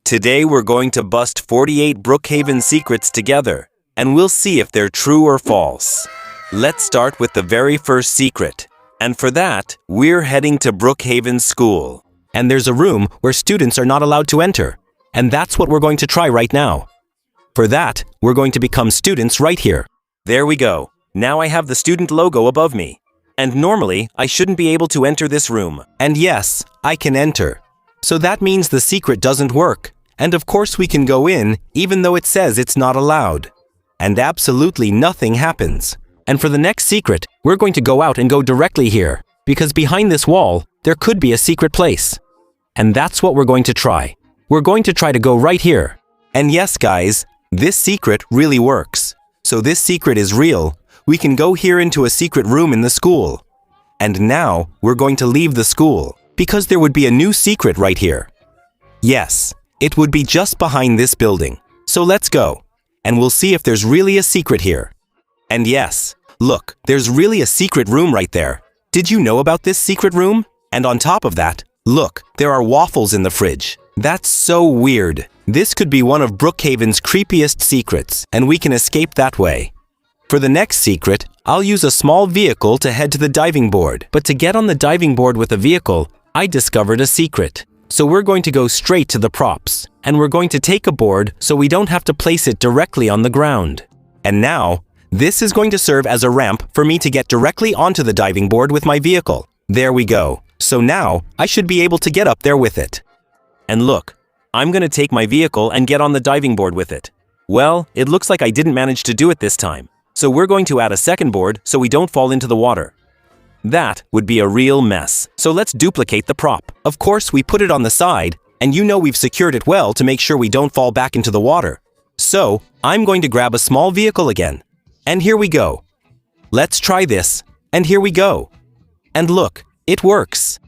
Today we're going to bust 48 Brookhaven secrets together, and we'll see if they're true or false. Let's start with the very first secret. And for that, we're heading to Brookhaven School. And there's a room where students are not allowed to enter. And that's what we're going to try right now. For that, we're going to become students right here. There we go. Now I have the student logo above me. And normally, I shouldn't be able to enter this room. And yes, I can enter. So that means the secret doesn't work. And of course we can go in, even though it says it's not allowed. And absolutely nothing happens. And for the next secret, we're going to go out and go directly here. Because behind this wall, there could be a secret place. And that's what we're going to try. We're going to try to go right here. And yes, guys, this secret really works. So this secret is real. We can go here into a secret room in the school. And now, we're going to leave the school. Because there would be a new secret right here. Yes, it would be just behind this building. So let's go. And we'll see if there's really a secret here. And yes, look, there's really a secret room right there. Did you know about this secret room? And on top of that, look, there are waffles in the fridge. That's so weird. This could be one of Brookhaven's creepiest secrets, and we can escape that way. For the next secret, I'll use a small vehicle to head to the diving board. But to get on the diving board with a vehicle, I discovered a secret. So we're going to go straight to the props, and we're going to take a board so we don't have to place it directly on the ground. And now, this is going to serve as a ramp for me to get directly onto the diving board with my vehicle. There we go. So now, I should be able to get up there with it. And look, I'm going to take my vehicle and get on the diving board with it. Well, it looks like I didn't manage to do it this time. So we're going to add a second board so we don't fall into the water. That would be a real mess. So let's duplicate the prop. Of course, we put it on the side, and you know we've secured it well to make sure we don't fall back into the water. So, I'm going to grab a small vehicle again. And here we go. Let's try this. And here we go. And look, it works.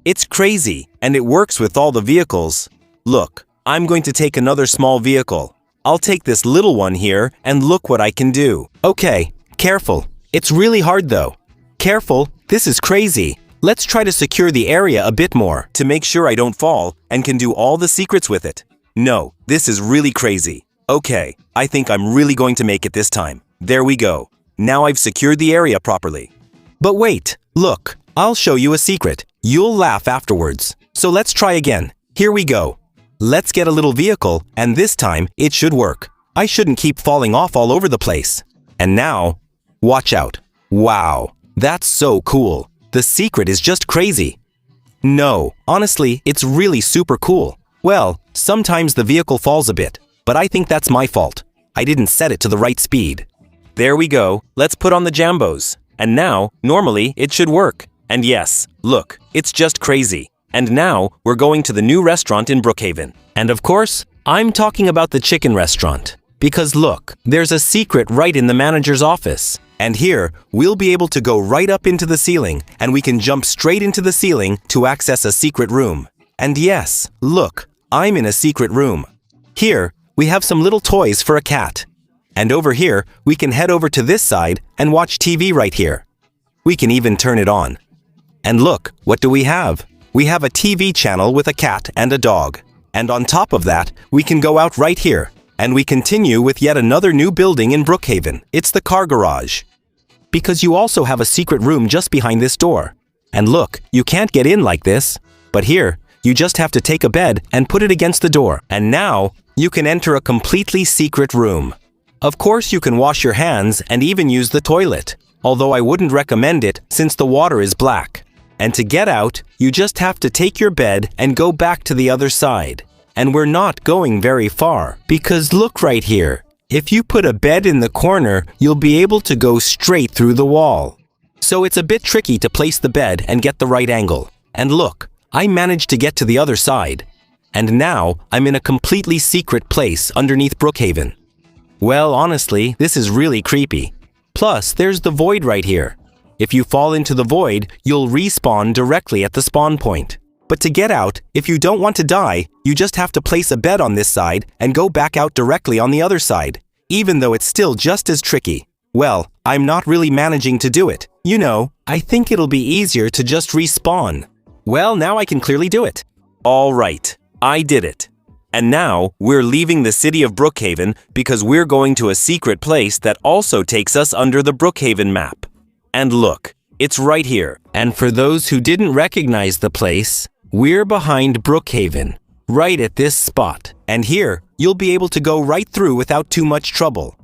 It's crazy, and it works with all the vehicles. Look, I'm going to take another small vehicle. I'll take this little one here, and look what I can do. Okay, careful. It's really hard though. Careful, this is crazy. Let's try to secure the area a bit more. To make sure I don't fall and can do all the secrets with it. No, this is really crazy. Okay, I think I'm really going to make it this time. There we go. Now I've secured the area properly. But wait, look, I'll show you a secret. You'll laugh afterwards. So let's try again. Here we go. Let's get a little vehicle, and this time it should work. I shouldn't keep falling off all over the place. And now, watch out. Wow. That's so cool. The secret is just crazy. No, honestly, it's really super cool. Well, sometimes the vehicle falls a bit, but I think that's my fault. I didn't set it to the right speed. There we go. Let's put on the jambos. And now, normally, it should work. And yes, look, it's just crazy. And now, we're going to the new restaurant in Brookhaven. And of course, I'm talking about the chicken restaurant. Because look, there's a secret right in the manager's office. And here, we'll be able to go right up into the ceiling, and we can jump straight into the ceiling to access a secret room. And yes, look, I'm in a secret room. Here, we have some little toys for a cat. And over here, we can head over to this side and watch TV right here. We can even turn it on. And look, what do we have? We have a TV channel with a cat and a dog. And on top of that, we can go out right here. And we continue with yet another new building in Brookhaven. It's the car garage. Because you also have a secret room just behind this door. And look, you can't get in like this. But here, you just have to take a bed and put it against the door. And now, you can enter a completely secret room. Of course, you can wash your hands and even use the toilet. Although I wouldn't recommend it since the water is black. And to get out, you just have to take your bed and go back to the other side. And we're not going very far. Because look right here. If you put a bed in the corner, you'll be able to go straight through the wall. So it's a bit tricky to place the bed and get the right angle. And look, I managed to get to the other side. And now, I'm in a completely secret place underneath Brookhaven. Well, honestly, this is really creepy. Plus, there's the void right here. If you fall into the void, you'll respawn directly at the spawn point. But to get out, if you don't want to die, you just have to place a bed on this side and go back out directly on the other side, even though it's still just as tricky. Well, I'm not really managing to do it. You know, I think it'll be easier to just respawn. Well, now I can clearly do it. All right, I did it. And now, we're leaving the city of Brookhaven because we're going to a secret place that also takes us under the Brookhaven map. And look, it's right here. And for those who didn't recognize the place, we're behind Brookhaven, right at this spot. And here, you'll be able to go right through without too much trouble.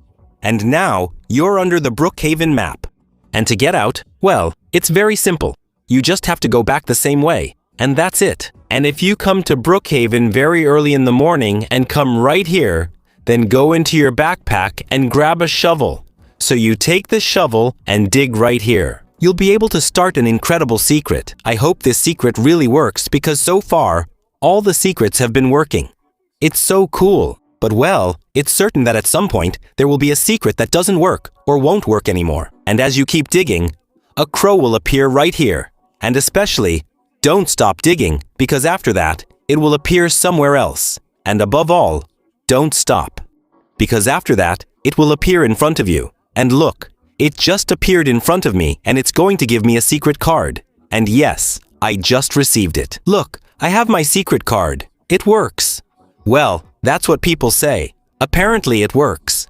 And now, you're under the Brookhaven map. And to get out, well, it's very simple. You just have to go back the same way, and that's it. And if you come to Brookhaven very early in the morning and come right here, then go into your backpack and grab a shovel. So you take the shovel and dig right here. You'll be able to start an incredible secret. I hope this secret really works because so far, all the secrets have been working. It's so cool. But well, it's certain that at some point, there will be a secret that doesn't work or won't work anymore. And as you keep digging, a crow will appear right here. And especially, don't stop digging because after that, it will appear somewhere else. And above all, don't stop. Because after that, it will appear in front of you. And look, it just appeared in front of me and it's going to give me a secret card. And yes, I just received it. Look, I have my secret card. It works. Well, that's what people say. Apparently it works.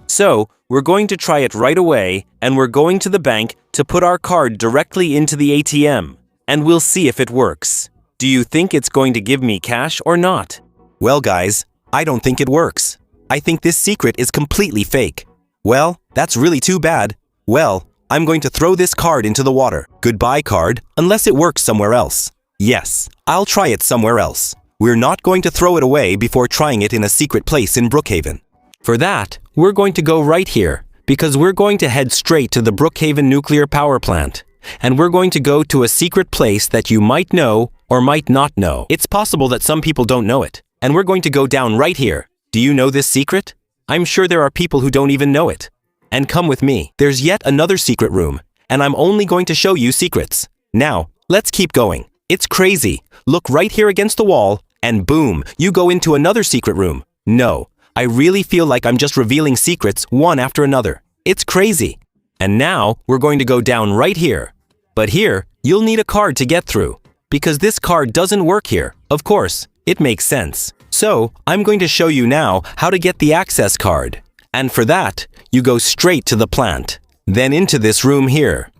So, we're going to try it right away and we're going to the bank to put our card directly into the ATM. And we'll see if it works. Do you think it's going to give me cash or not? Well, guys, I don't think it works. I think this secret is completely fake. Well, that's really too bad. Well, I'm going to throw this card into the water. Goodbye, card, unless it works somewhere else. Yes, I'll try it somewhere else. We're not going to throw it away before trying it in a secret place in Brookhaven. For that, we're going to go right here, because we're going to head straight to the Brookhaven nuclear power plant. And we're going to go to a secret place that you might know or might not know. It's possible that some people don't know it. And we're going to go down right here. Do you know this secret? I'm sure there are people who don't even know it. And come with me. There's yet another secret room, and I'm only going to show you secrets. Now, let's keep going. It's crazy. Look right here against the wall, and boom, you go into another secret room. No, I really feel like I'm just revealing secrets one after another. It's crazy. And now, we're going to go down right here. But here, you'll need a card to get through. Because this card doesn't work here. Of course, it makes sense. So, I'm going to show you now how to get the access card. And for that, you go straight to the plant. Then into this room here.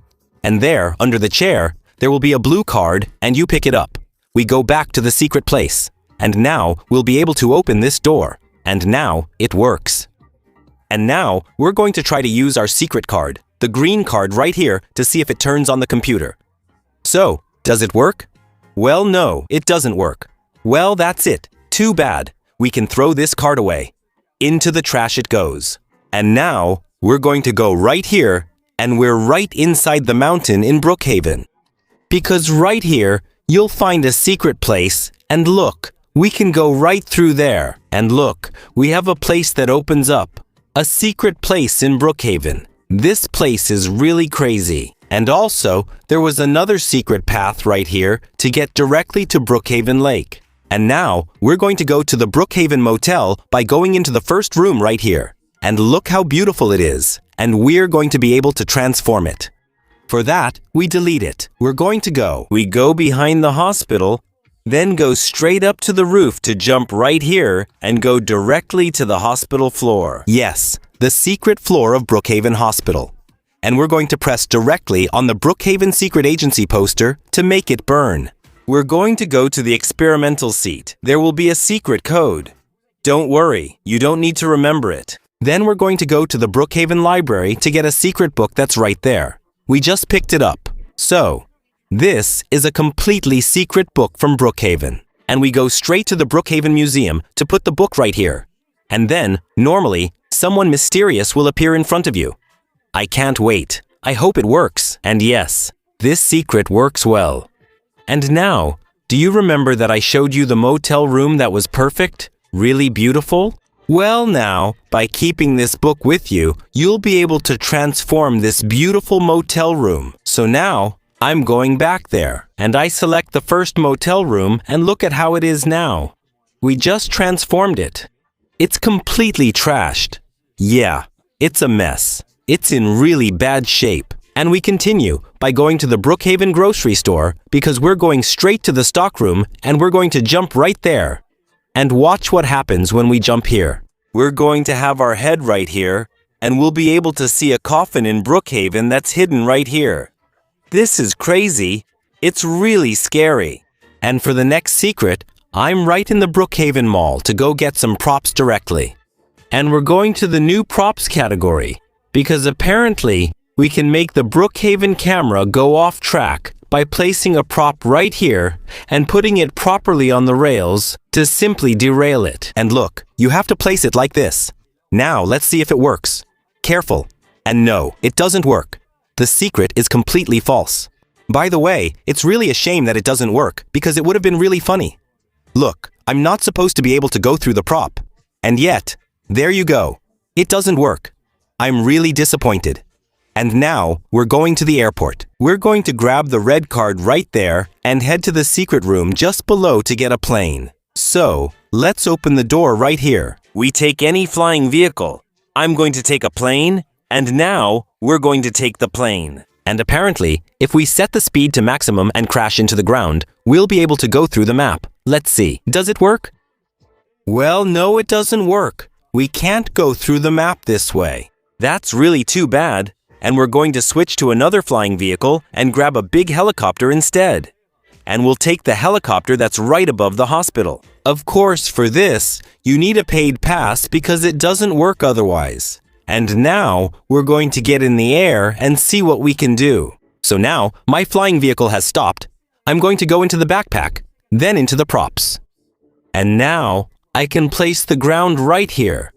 And there, under the chair, there will be a blue card and you pick it up. We go back to the secret place. And now, we'll be able to open this door. And now, it works. And now, we're going to try to use our secret card, the green card right here, to see if it turns on the computer. So, does it work? Well, no, it doesn't work. Well, that's it. Too bad. We can throw this card away. Into the trash it goes. And now, we're going to go right here, and we're right inside the mountain in Brookhaven. Because right here, you'll find a secret place, and look, we can go right through there. And look, we have a place that opens up. A secret place in Brookhaven. This place is really crazy. And also, there was another secret path right here to get directly to Brookhaven Lake. And now, we're going to go to the Brookhaven Motel by going into the first room right here. And look how beautiful it is. And we're going to be able to transform it. For that, we delete it. We're going to go. We go behind the hospital, then go straight up to the roof to jump right here and go directly to the hospital floor. Yes, the secret floor of Brookhaven Hospital. And we're going to press directly on the Brookhaven Secret Agency poster to make it burn. We're going to go to the experimental seat. There will be a secret code. Don't worry, you don't need to remember it. Then we're going to go to the Brookhaven Library to get a secret book that's right there. We just picked it up. So, this is a completely secret book from Brookhaven. And we go straight to the Brookhaven Museum to put the book right here. And then, normally, someone mysterious will appear in front of you. I can't wait. I hope it works. And yes, this secret works well. And now, do you remember that I showed you the motel room that was perfect? Really beautiful? Well now, by keeping this book with you, you'll be able to transform this beautiful motel room. So now, I'm going back there. And I select the first motel room and look at how it is now. We just transformed it. It's completely trashed. Yeah, it's a mess. It's in really bad shape. And we continue by going to the Brookhaven grocery store because we're going straight to the stockroom and we're going to jump right there. And watch what happens when we jump here. We're going to have our head right here, and we'll be able to see a coffin in Brookhaven that's hidden right here. This is crazy. It's really scary. And for the next secret, I'm right in the Brookhaven Mall to go get some props directly. And we're going to the new props category, because apparently we can make the Brookhaven camera go off track by placing a prop right here and putting it properly on the rails to simply derail it. And look, you have to place it like this. Now let's see if it works. Careful. And no, it doesn't work. The secret is completely false. By the way, it's really a shame that it doesn't work because it would have been really funny. Look, I'm not supposed to be able to go through the prop. And yet, there you go. It doesn't work. I'm really disappointed. And now, we're going to the airport. We're going to grab the red card right there and head to the secret room just below to get a plane. So, let's open the door right here. We take any flying vehicle. I'm going to take a plane, and now, we're going to take the plane. And apparently, if we set the speed to maximum and crash into the ground, we'll be able to go through the map. Let's see. Does it work? Well, no, it doesn't work. We can't go through the map this way. That's really too bad. And we're going to switch to another flying vehicle and grab a big helicopter instead. And we'll take the helicopter that's right above the hospital. Of course, for this, you need a paid pass because it doesn't work otherwise. And now, we're going to get in the air and see what we can do. So now, my flying vehicle has stopped. I'm going to go into the backpack, then into the props. And now, I can place the ground right here.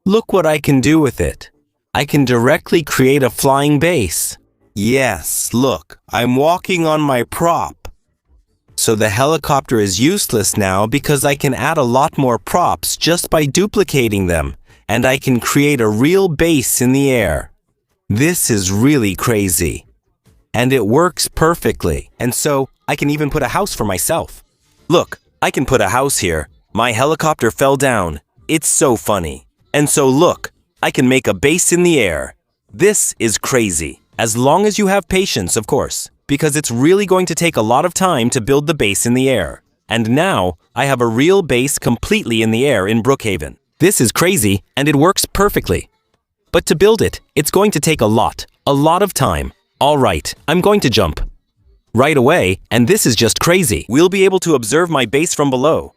Look what I can do with it. I can directly create a flying base. Yes, look, I'm walking on my prop. So the helicopter is useless now because I can add a lot more props just by duplicating them, and I can create a real base in the air. This is really crazy. And it works perfectly, and so I can even put a house for myself. Look, I can put a house here. My helicopter fell down. It's so funny. And so look, I can make a base in the air. This is crazy. As long as you have patience, of course, because it's really going to take a lot of time to build the base in the air. And now, I have a real base completely in the air in Brookhaven. This is crazy, and it works perfectly. But to build it, it's going to take a lot of time. All right, I'm going to jump. Right away, and this is just crazy. We'll be able to observe my base from below.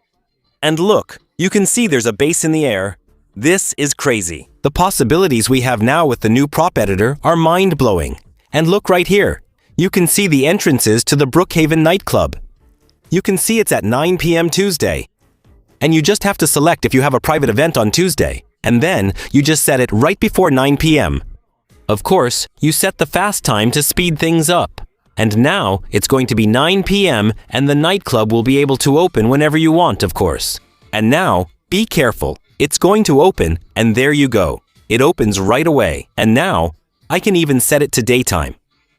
And look, you can see there's a base in the air. This is crazy. The possibilities we have now with the new prop editor are mind-blowing. And look right here. You can see the entrances to the Brookhaven Nightclub. You can see it's at 9 p.m. Tuesday. And you just have to select if you have a private event on Tuesday. And then you just set it right before 9 p.m. Of course, you set the fast time to speed things up. And now it's going to be 9 p.m. and the nightclub will be able to open whenever you want, of course. And now, be careful. It's going to open, and there you go. It opens right away. And now, I can even set it to daytime.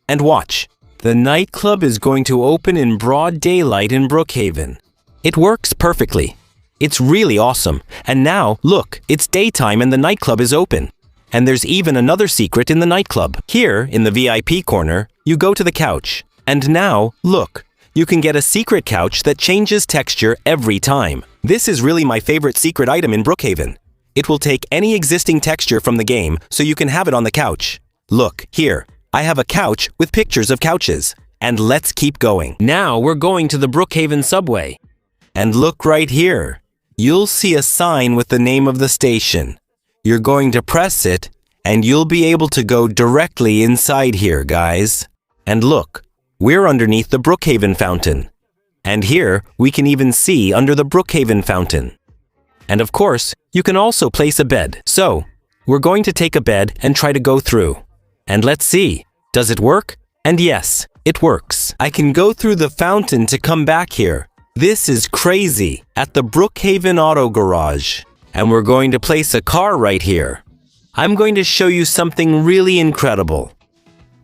And watch. The nightclub is going to open in broad daylight in Brookhaven. It works perfectly. It's really awesome. And now, look, it's daytime and the nightclub is open. And there's even another secret in the nightclub. Here, in the VIP corner, you go to the couch. And now, look, you can get a secret couch that changes texture every time. This is really my favorite secret item in Brookhaven. It will take any existing texture from the game so you can have it on the couch. Look, here, I have a couch with pictures of couches. And let's keep going. Now we're going to the Brookhaven subway. And look right here. You'll see a sign with the name of the station. You're going to press it, and you'll be able to go directly inside here, guys. And look, we're underneath the Brookhaven fountain. And here, we can even see under the Brookhaven fountain. And of course, you can also place a bed. So, we're going to take a bed and try to go through. And let's see, does it work? And yes, it works. I can go through the fountain to come back here. This is crazy, at the Brookhaven Auto Garage. And we're going to place a car right here. I'm going to show you something really incredible.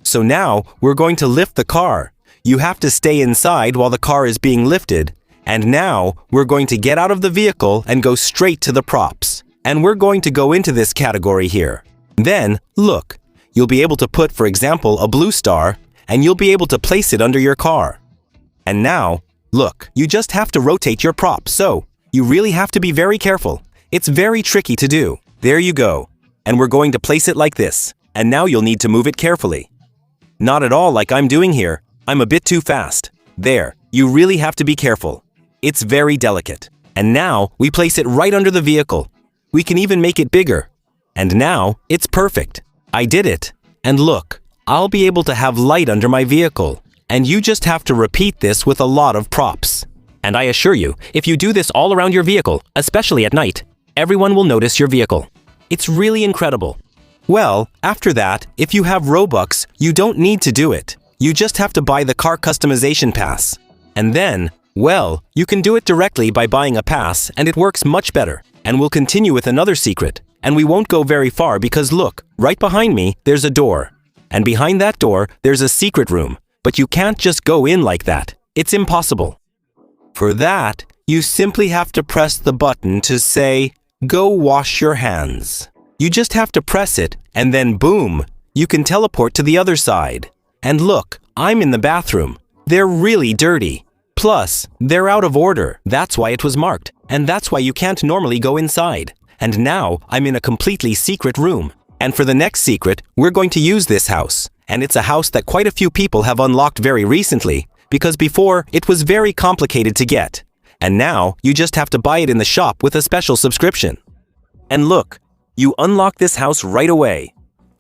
So now, we're going to lift the car. You have to stay inside while the car is being lifted. And now, we're going to get out of the vehicle and go straight to the props. And we're going to go into this category here. Then, look, you'll be able to put, for example, a blue star, and you'll be able to place it under your car. And now, look, you just have to rotate your prop. So, You really have to be very careful. It's very tricky to do. There you go. And we're going to place it like this. And now you'll need to move it carefully. Not at all like I'm doing here. I'm a bit too fast. There, you really have to be careful. It's very delicate. And now we place it right under the vehicle. We can even make it bigger. And now it's perfect. I did it. And look, I'll be able to have light under my vehicle. And you just have to repeat this with a lot of props. And I assure you, if you do this all around your vehicle, especially at night, everyone will notice your vehicle. It's really incredible. Well, after that, if you have Robux, you don't need to do it. You just have to buy the car customization pass. And then, well, you can do it directly by buying a pass, and it works much better. And we'll continue with another secret. And we won't go very far because look, right behind me, there's a door. And behind that door, there's a secret room. But you can't just go in like that. It's impossible. For that, you simply have to press the button to say, "Go wash your hands." You just have to press it, and then boom, you can teleport to the other side. And look, I'm in the bathroom. They're really dirty. Plus, they're out of order. That's why it was marked. And that's why you can't normally go inside. And now, I'm in a completely secret room. And for the next secret, we're going to use this house. And it's a house that quite a few people have unlocked very recently, because before, it was very complicated to get. And now, you just have to buy it in the shop with a special subscription. And look, you unlock this house right away.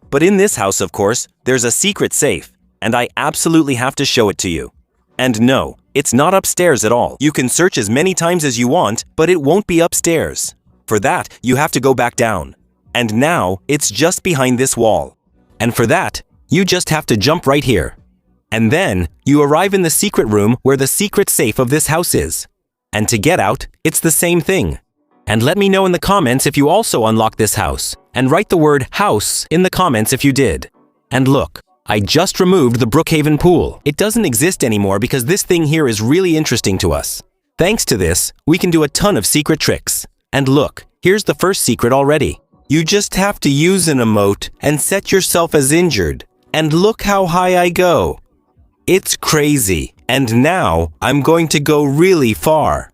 But in this house, of course, there's a secret safe, and I absolutely have to show it to you. And no, it's not upstairs at all. You can search as many times as you want, but it won't be upstairs. For that, you have to go back down. And now, it's just behind this wall. And for that, you just have to jump right here. And then, you arrive in the secret room where the secret safe of this house is. And to get out, it's the same thing. And let me know in the comments if you also unlock this house. And write the word house in the comments if you did. And look, I just removed the Brookhaven pool. It doesn't exist anymore because this thing here is really interesting to us. Thanks to this, we can do a ton of secret tricks. And look, here's the first secret already. You just have to use an emote and set yourself as injured. And look how high I go. It's crazy. And now, I'm going to go really far.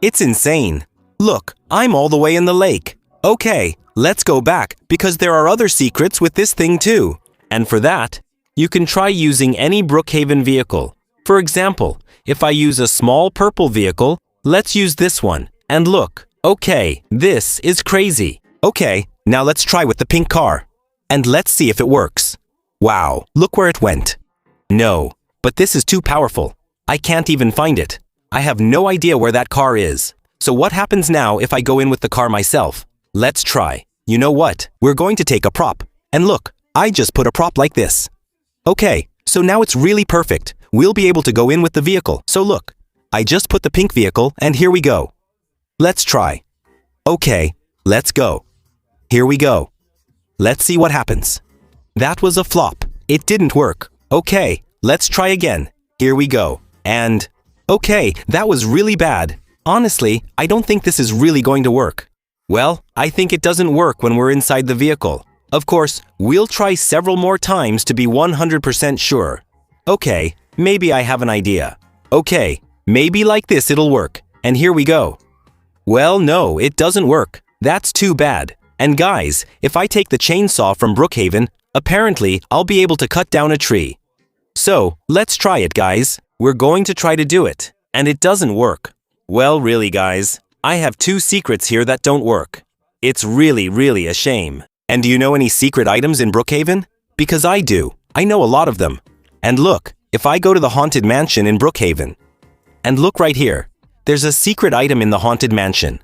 It's insane. Look, I'm all the way in the lake. Okay, let's go back because there are other secrets with this thing too. And for that, you can try using any Brookhaven vehicle. For example, if I use a small purple vehicle, let's use this one. And look, okay, this is crazy. Okay, now let's try with the pink car. And let's see if it works. Wow, look where it went. No, but this is too powerful. I can't even find it. I have no idea where that car is. So what happens now if I go in with the car myself? Let's try. You know what? We're going to take a prop. And look, I just put a prop like this. Okay, so now it's really perfect. We'll be able to go in with the vehicle. So look, I just put the pink vehicle and here we go. Let's try. Okay, let's go. Here we go. Let's see what happens. That was a flop. It didn't work. Okay, let's try again. Here we go. And, okay, that was really bad. Honestly, I don't think this is really going to work. Well, I think it doesn't work when we're inside the vehicle. Of course, we'll try several more times to be 100% sure. Okay, maybe I have an idea. Okay, maybe like this it'll work. And here we go. Well, no, it doesn't work. That's too bad. And guys, if I take the chainsaw from Brookhaven, apparently I'll be able to cut down a tree. So, let's try it, guys. We're going to try to do it. And it doesn't work. Well, really, guys, I have 2 secrets here that don't work. It's really a shame. And do you know any secret items in Brookhaven? Because I do. I know a lot of them. And look, if I go to the Haunted Mansion in Brookhaven, and look right here, there's a secret item in the Haunted Mansion.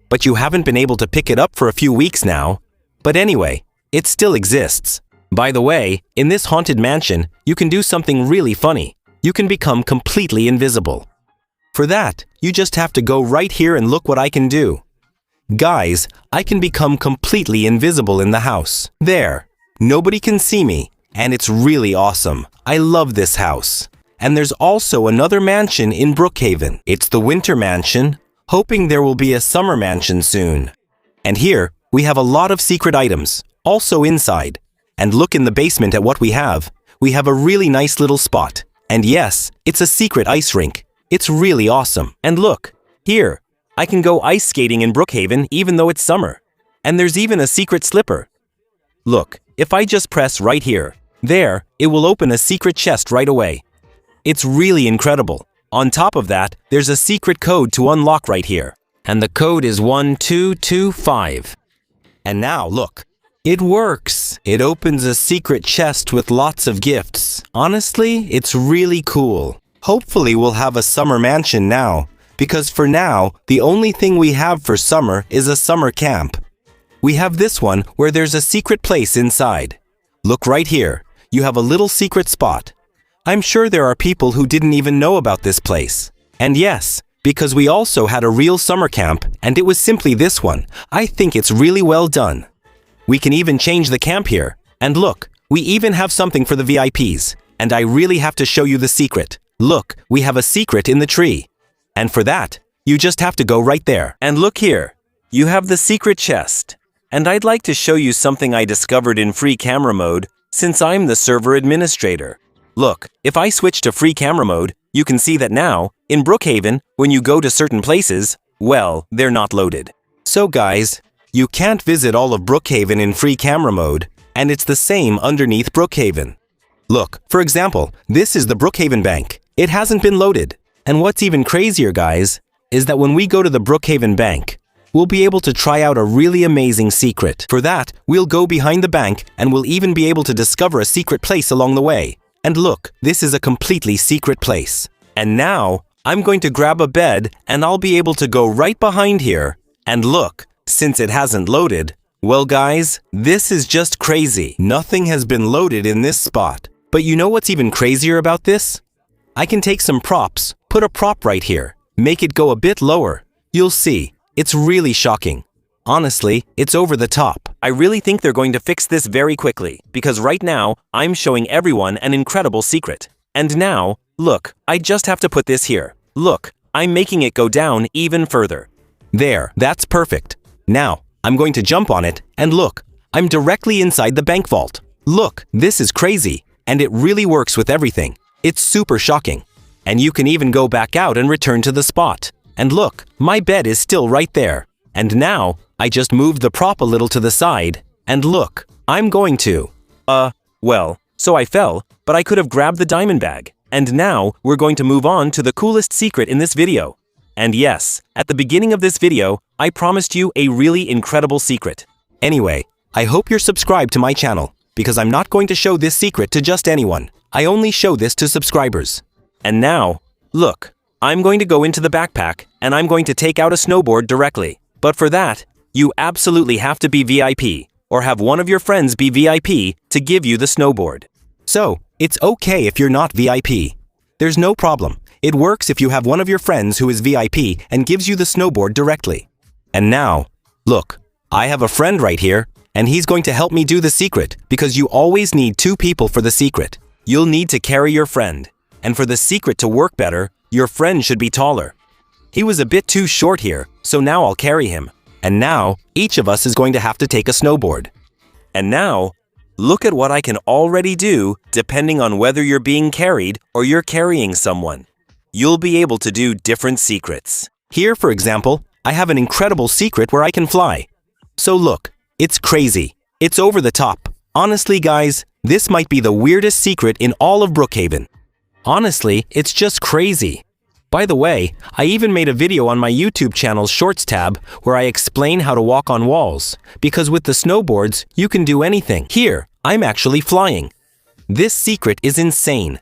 But you haven't been able to pick it up for a few weeks now. But anyway, it still exists. By the way, in this Haunted Mansion, you can do something really funny. You can become completely invisible. For that, you just have to go right here and look what I can do. Guys, I can become completely invisible in the house. There. Nobody can see me, and it's really awesome. I love this house. And there's also another mansion in Brookhaven. It's the Winter Mansion, hoping there will be a Summer Mansion soon. And here, we have a lot of secret items, also inside. And look in the basement at what we have. We have a really nice little spot. And yes, it's a secret ice rink. It's really awesome. And look, here, I can go ice skating in Brookhaven even though it's summer. And there's even a secret slipper. Look, if I just press right here, there, it will open a secret chest right away. It's really incredible. On top of that, there's a secret code to unlock right here. And the code is 1225. And now, look. It works. It opens a secret chest with lots of gifts. Honestly, it's really cool. Hopefully we'll have a summer mansion now, because for now, the only thing we have for summer is a summer camp. We have this one where there's a secret place inside. Look right here. You have a little secret spot. I'm sure there are people who didn't even know about this place. And yes, because we also had a real summer camp, and it was simply this one. I think it's really well done. We can even change the camp here. And look, we even have something for the VIPs. And I really have to show you the secret. Look, we have a secret in the tree. And for that, you just have to go right there. And look here. You have the secret chest. And I'd like to show you something I discovered in free camera mode, since I'm the server administrator. Look, if I switch to free camera mode, you can see that now, in Brookhaven, when you go to certain places, well, they're not loaded. So guys, you can't visit all of Brookhaven in free camera mode, and it's the same underneath Brookhaven. Look, for example, this is the Brookhaven Bank. It hasn't been loaded. And what's even crazier, guys, is that when we go to the Brookhaven Bank, we'll be able to try out a really amazing secret. For that, we'll go behind the bank and we'll even be able to discover a secret place along the way. And look, this is a completely secret place. And now, I'm going to grab a bed and I'll be able to go right behind here. And look, since it hasn't loaded, well guys, this is just crazy. Nothing has been loaded in this spot. But you know what's even crazier about this? I can take some props, put a prop right here, make it go a bit lower. You'll see, it's really shocking. Honestly, it's over the top. I really think they're going to fix this very quickly, because right now, I'm showing everyone an incredible secret. And now, look, I just have to put this here. Look, I'm making it go down even further. There, that's perfect. Now, I'm going to jump on it, and look, I'm directly inside the bank vault. Look, this is crazy, and it really works with everything. It's super shocking. And you can even go back out and return to the spot. And look, my bed is still right there. And now, I just moved the prop a little to the side, and look, I'm going to… well, so I fell, but I could have grabbed the diamond bag. And now, we're going to move on to the coolest secret in this video. And yes, at the beginning of this video, I promised you a really incredible secret. Anyway, I hope you're subscribed to my channel, because I'm not going to show this secret to just anyone. I only show this to subscribers. And now, look, I'm going to go into the backpack, and I'm going to take out a snowboard directly. But for that, you absolutely have to be VIP, or have one of your friends be VIP to give you the snowboard. So, it's okay if you're not VIP. There's no problem. It works if you have one of your friends who is VIP and gives you the snowboard directly. And now, look, I have a friend right here, and he's going to help me do the secret, because you always need 2 people for the secret. You'll need to carry your friend. And for the secret to work better, your friend should be taller. He was a bit too short here, so now I'll carry him. And now, each of us is going to have to take a snowboard. And now, look at what I can already do depending on whether you're being carried or you're carrying someone. You'll be able to do different secrets. Here, for example, I have an incredible secret where I can fly. So look, it's crazy. It's over the top. Honestly, guys, this might be the weirdest secret in all of Brookhaven. Honestly, it's just crazy. By the way, I even made a video on my YouTube channel's Shorts tab where I explain how to walk on walls, because with the snowboards, you can do anything. Here, I'm actually flying. This secret is insane.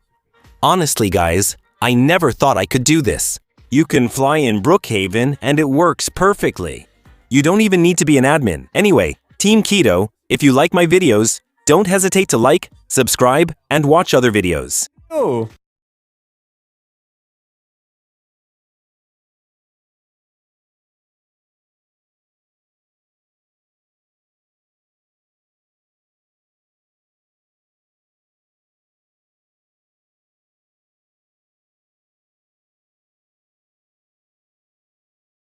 Honestly, guys, I never thought I could do this. You can fly in Brookhaven and it works perfectly. You don't even need to be an admin. Anyway, Team Keto, if you like my videos, don't hesitate to like, subscribe, and watch other videos. Oh.